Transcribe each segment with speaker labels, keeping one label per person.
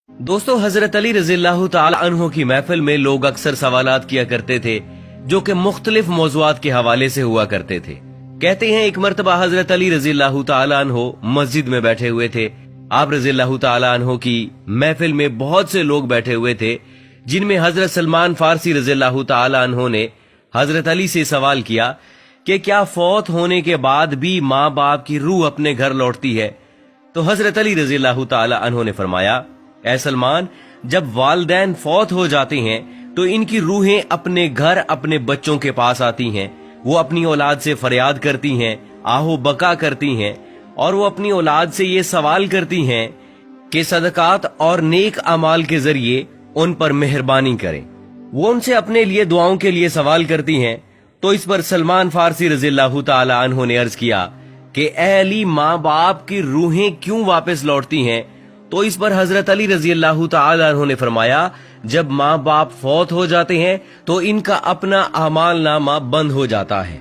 Speaker 1: दोस्तों, हजरत अली रजी अल्लाह तआला अन्हो की महफिल में लोग अक्सर सवालात किया करते थे जो कि मुख्तलिफ मौज़ूआत के हवाले से हुआ करते थे। कहते हैं एक मर्तबा हजरत अली रजी अल्लाह तआला अन्हो मस्जिद में बैठे हुए थे। आप रजी अल्लाह तआला अन्हो की महफिल में बहुत से लोग बैठे हुए थे, जिनमें हजरत सलमान फारसी रजी अल्लाह तआला अन्हो ने हजरत अली से सवाल किया कि क्या फौत होने के बाद भी माँ बाप की रूह अपने घर लौटती है? तो हजरत अली रजी अल्लाह तआला अन्हो ने फरमाया, ऐ सलमान, जब वालिदैन फौत हो जाते हैं तो इनकी रूहें अपने घर अपने बच्चों के पास आती हैं। वो अपनी औलाद से फरियाद करती हैं, आहो बका करती हैं, और वो अपनी औलाद से ये सवाल करती हैं कि सदकात और नेक अमाल के जरिए उन पर मेहरबानी करें। वो उनसे अपने लिए दुआओं के लिए सवाल करती हैं। तो इस पर सलमान फारसी रज़ी अल्लाह तआला अन्हु ने अर्ज किया कि ए अली, माँ बाप की रूहें क्यों वापस लौटती हैं? तो इस पर हजरत अली रजी अल्लाह तआला अन्हु ने फरमाया, जब माँ बाप फौत हो जाते हैं तो इनका अपना अमाल नामा बंद हो जाता है।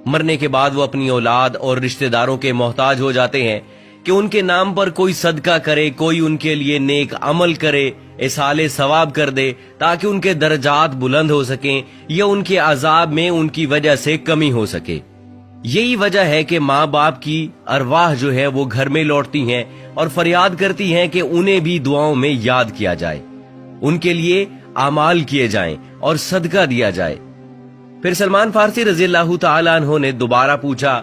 Speaker 1: मरने के बाद वो अपनी औलाद और रिश्तेदारों के मोहताज हो जाते हैं कि उनके नाम पर कोई सदका करे, कोई उनके लिए नेक अमल करे, इसाले सवाब कर दे, ताकि उनके दर्जात बुलंद हो सकें या उनके अजाब में उनकी वजह से कमी हो सके। यही वजह है कि माँ बाप की अरवाह जो है वो घर में लौटती हैं और फरियाद करती हैं कि उन्हें भी दुआओं में याद किया जाए, उनके लिए आमाल किए जाएं और सदका दिया जाए। फिर सलमान फारसी रज़ी अल्लाह तआला अन्हु ने दोबारा पूछा,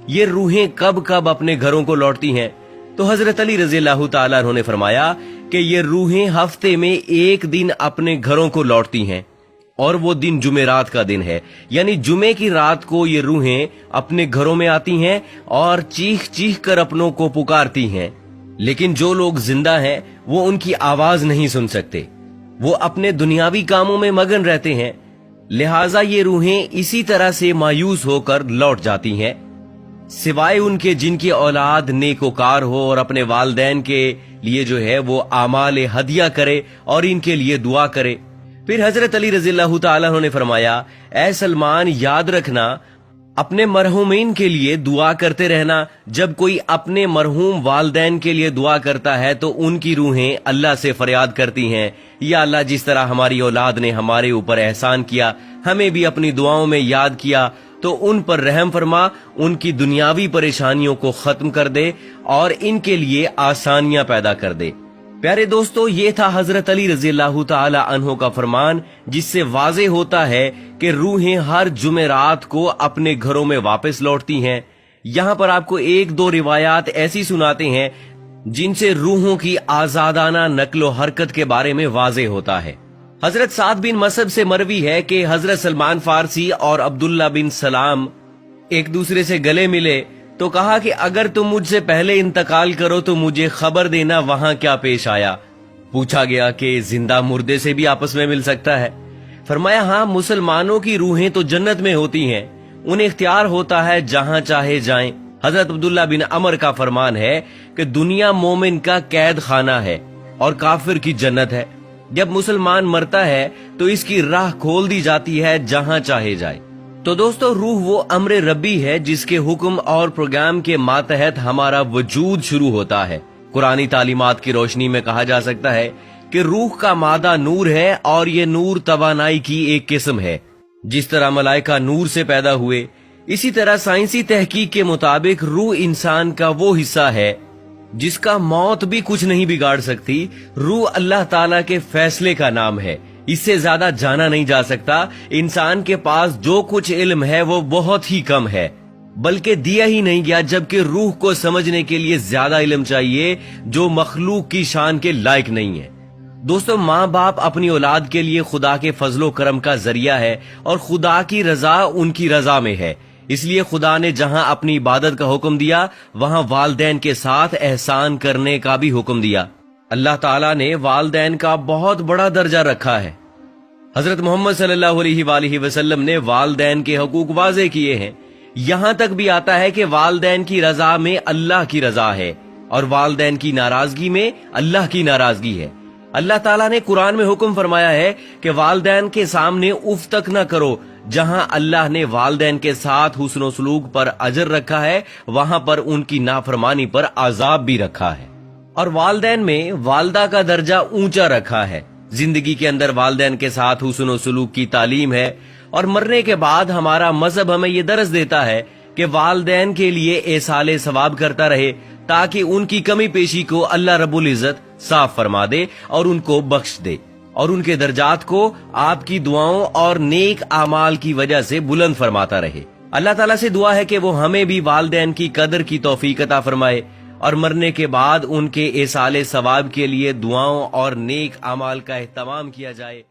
Speaker 1: ये रूहें कब कब अपने घरों को लौटती हैं? तो हजरत अली रज़ी अल्लाह तआला अन्हु ने फरमाया कि ये रूहें हफ्ते में एक दिन अपने घरों को लौटती हैं, और वो दिन जुमेरात का दिन है, यानी जुमे की रात को ये रूहें अपने घरों में आती हैं और चीख चीख कर अपनों को पुकारती हैं। लेकिन जो लोग जिंदा हैं वो उनकी आवाज नहीं सुन सकते, वो अपने दुनियावी कामों में मगन रहते हैं। लिहाजा ये रूहें इसी तरह से मायूस होकर लौट जाती हैं, सिवाय उनके जिनकी औलाद नेकोकार हो और अपने वालिदैन के लिए जो है वो आमाल हदिया करे और इनके लिए दुआ करे। फिर हजरत अली रज़ी अल्लाह तआला अन्हु ने फरमाया, ऐ सलमान, याद रखना, अपने मरहूमीन के लिए दुआ करते रहना। जब कोई अपने मरहूम वालिदैन के लिए दुआ करता है तो उनकी रूहें अल्लाह से फरियाद करती हैं, या अल्लाह, जिस तरह हमारी औलाद ने हमारे ऊपर एहसान किया, हमें भी अपनी दुआओं में याद किया, तो उन पर रहम फरमा, उनकी दुनियावी परेशानियों को खत्म कर दे और इनके लिए आसानियां पैदा कर दे। प्यारे दोस्तों, ये था हजरत अली रज़ी अल्लाह तआला अन्हु का फरमान, जिससे वाज़े होता है कि रूहें हर जुमेरात को अपने घरों में वापस लौटती हैं। यहाँ पर आपको एक दो रिवायात ऐसी सुनाते हैं जिनसे रूहों की आजादाना नक्लो हरकत के बारे में वाज़े होता है। हजरत साद बिन मसब से मरवी है कि हजरत सलमान फारसी और अब्दुल्ला बिन सलाम एक दूसरे से गले मिले तो कहा कि अगर तुम मुझसे पहले इंतकाल करो तो मुझे खबर देना वहां क्या पेश आया। पूछा गया कि जिंदा मुर्दे से भी आपस में मिल सकता है? फरमाया, हाँ, मुसलमानों की रूहें तो जन्नत में होती हैं, उन्हें इख्तियार होता है जहां चाहे जाएं। हजरत अब्दुल्ला बिन अमर का फरमान है कि दुनिया मोमिन का कैद खाना है और काफिर की जन्नत है। जब मुसलमान मरता है तो इसकी राह खोल दी जाती है जहां चाहे जाए। तो दोस्तों, रूह वो अम्र रब्बी है जिसके हुक्म और प्रोग्राम के मातहत हमारा वजूद शुरू होता है। कुरानी तालीमात की रोशनी में कहा जा सकता है कि रूह का मादा नूर है और ये नूर तवानाई की एक किस्म है। जिस तरह मलाइका नूर से पैदा हुए, इसी तरह साइंसी तहकीक के मुताबिक रूह इंसान का वो हिस्सा है जिसका मौत भी कुछ नहीं बिगाड़ सकती। रूह अल्लाह ताला के फैसले का नाम है, इससे ज्यादा जाना नहीं जा सकता। इंसान के पास जो कुछ इल्म है वो बहुत ही कम है, बल्कि दिया ही नहीं गया, जबकि रूह को समझने के लिए ज्यादा इल्म चाहिए जो मखलूक की शान के लायक नहीं है। दोस्तों, माँ बाप अपनी औलाद के लिए खुदा के फजलो करम का जरिया है और खुदा की रजा उनकी रजा में है। इसलिए खुदा ने जहां अपनी इबादत का हुक्म दिया वहां वालिदैन के साथ एहसान करने का भी हुक्म दिया। अल्लाह ताला ने वालिदैन का बहुत बड़ा दर्जा रखा है। हजरत मोहम्मद सल्लल्लाहु अलैहि वसल्लम ने वालिदैन के हकूक वाज़े किए हैं। यहाँ तक भी आता है कि वालिदैन की रजा में अल्लाह की रजा है और वालिदैन की नाराजगी में अल्लाह की नाराजगी है। अल्लाह ताला ने कुरान में हुक्म फरमाया है कि वालिदैन के सामने उफ तक न करो। जहां अल्लाह ने वालिदैन के साथ हुस्न सलूक पर अजर रखा है, वहां पर उनकी नाफरमानी पर अजाब भी रखा है। اور والدین میں والدہ کا درجہ اونچا رکھا ہے. زندگی کے اندر والدین کے ساتھ حسن و سلوک کی تعلیم ہے، اور مرنے کے بعد ہمارا مذہب ہمیں یہ درس دیتا ہے کہ والدین کے لیے ایصال ثواب کرتا رہے، تاکہ ان کی کمی پیشی کو اللہ رب العزت صاف فرما دے اور ان کو بخش دے، اور ان کے درجات کو آپ کی دعاؤں اور نیک اعمال کی وجہ سے بلند فرماتا رہے. اللہ تعالیٰ سے دعا ہے کہ وہ ہمیں بھی والدین کی قدر کی توفیق عطا فرمائے، اور مرنے کے بعد ان کے ایصال ثواب کے لیے دعاؤں اور نیک اعمال کا اہتمام کیا جائے.